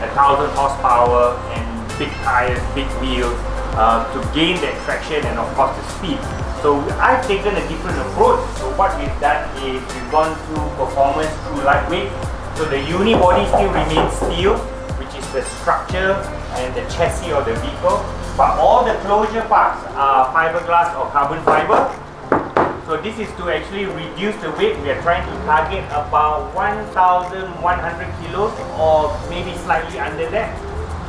1,000 horsepower and big tires, big wheels to gain that traction and of course the speed. So I've taken a different approach. So what we've done is we've gone through performance through lightweight. So the unibody still remains steel, which is the structure and the chassis of the vehicle, but all the closure parts are fiberglass or carbon fiber. So this is to actually reduce the weight. We are trying to target about 1,100 kilos or maybe slightly under that.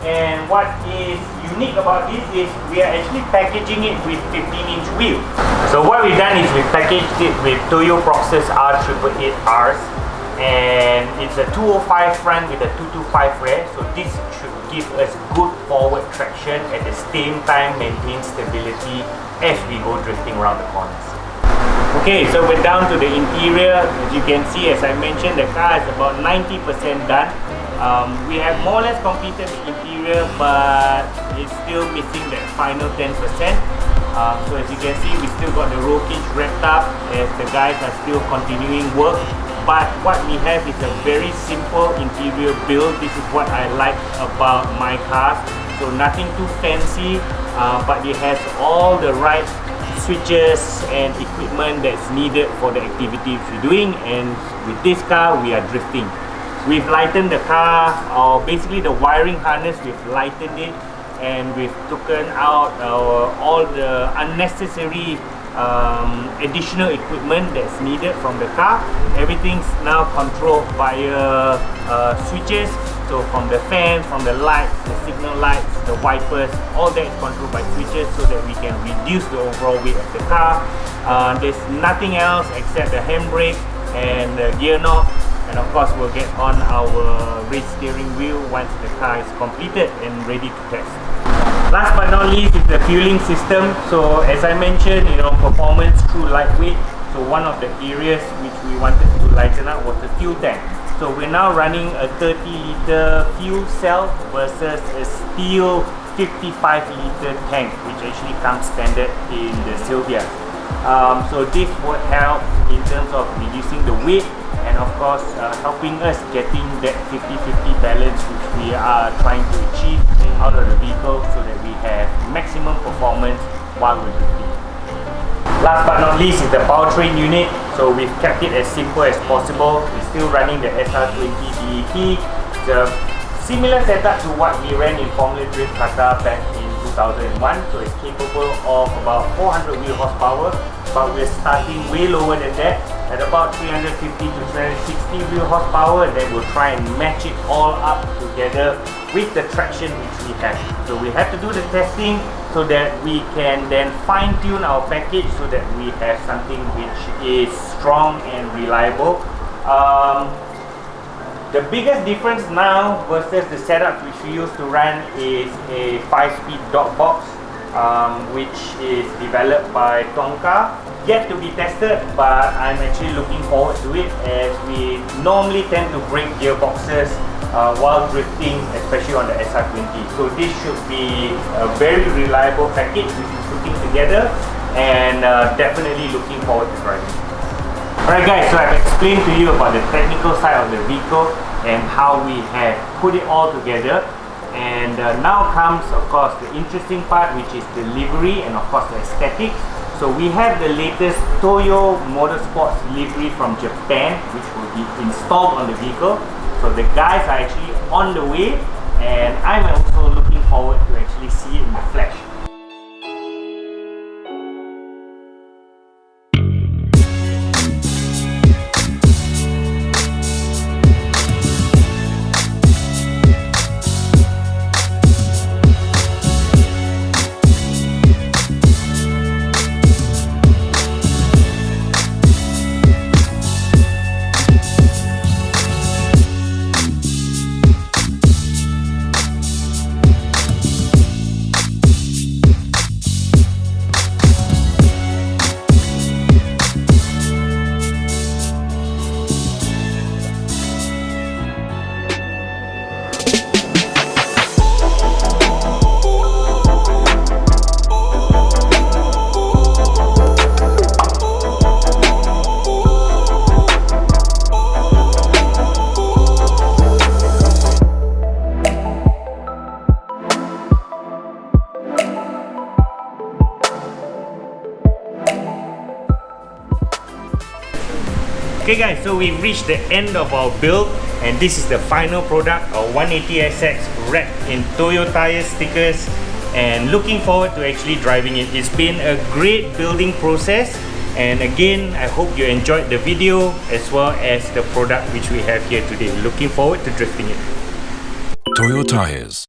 And what is unique about this is we are actually packaging it with 15-inch wheel. So what we've done is we packaged it with Toyo Proxus R888Rs, and it's a 205 front with a 225 rear. So this should give us good forward traction at the same time maintain stability as we go drifting around the corners. Okay, so we're down to the interior. As you can see, as I mentioned, the car is about 90% done. We have more or less completed the interior, but it's still missing that final 10%. So as you can see, we still got the roll cage wrapped up as the guys are still continuing work. But what we have is a very simple interior build. This is what I like about my cars. So nothing too fancy, but it has all the right switches and equipment that's needed for the activities we're doing. And with this car, we are drifting. We've lightened the car, or basically the wiring harness, we've lightened it, and we've taken out all the unnecessary additional equipment that's needed from the car. Everything's now controlled via switches. So from the fans, from the lights, the signal lights, the wipers, all that is controlled by switches so that we can reduce the overall weight of the car. There's nothing else except the handbrake and the gear knob. And of course, we'll get on our race steering wheel once the car is completed and ready to test. Last but not least is the fueling system. So as I mentioned, performance through lightweight. So one of the areas which we wanted to lighten up was the fuel tank. So we're now running a 30-liter fuel cell versus a steel 55-liter tank, which actually comes standard in the Sylvia. So this would help in terms of reducing the weight and of course helping us getting that 50-50 balance which we are trying to achieve out of the vehicle so that we have maximum performance while we're drifting. Last but not least is the powertrain unit. So we've kept it as simple as possible. We're still running the SR20 DET. It's a similar setup to what we ran in Formula Drift Qatar back in 2001. So it's capable of about 400 wheel horsepower, but we're starting way lower than that at about 350 to 360 wheel horsepower, and then we'll try and match it all up together with the traction which we have. So we have to do the testing so that we can then fine-tune our package so that we have something which is strong and reliable. The biggest difference now versus the setup which we used to run is a 5-speed dog box, which is developed by Tonka. Yet to be tested, but I'm actually looking forward to it as we normally tend to break gearboxes while drifting, especially on the SR20. So this should be a very reliable package which we're putting together, and definitely looking forward to driving. Alright guys, so I've explained to you about the technical side of the vehicle and how we have put it all together. And now comes, of course, the interesting part, which is the livery and of course the aesthetics. So we have the latest Toyo Motorsports livery from Japan, which will be installed on the vehicle. So the guys are actually on the way, and I'm also looking forward to actually see it in the flesh. Okay guys, so we've reached the end of our build, and this is the final product, our 180SX wrapped in Toyo tire stickers, and looking forward to actually driving it. It's been a great building process, and again, I hope you enjoyed the video as well as the product which we have here today. Looking forward to drifting it. Toyo tires.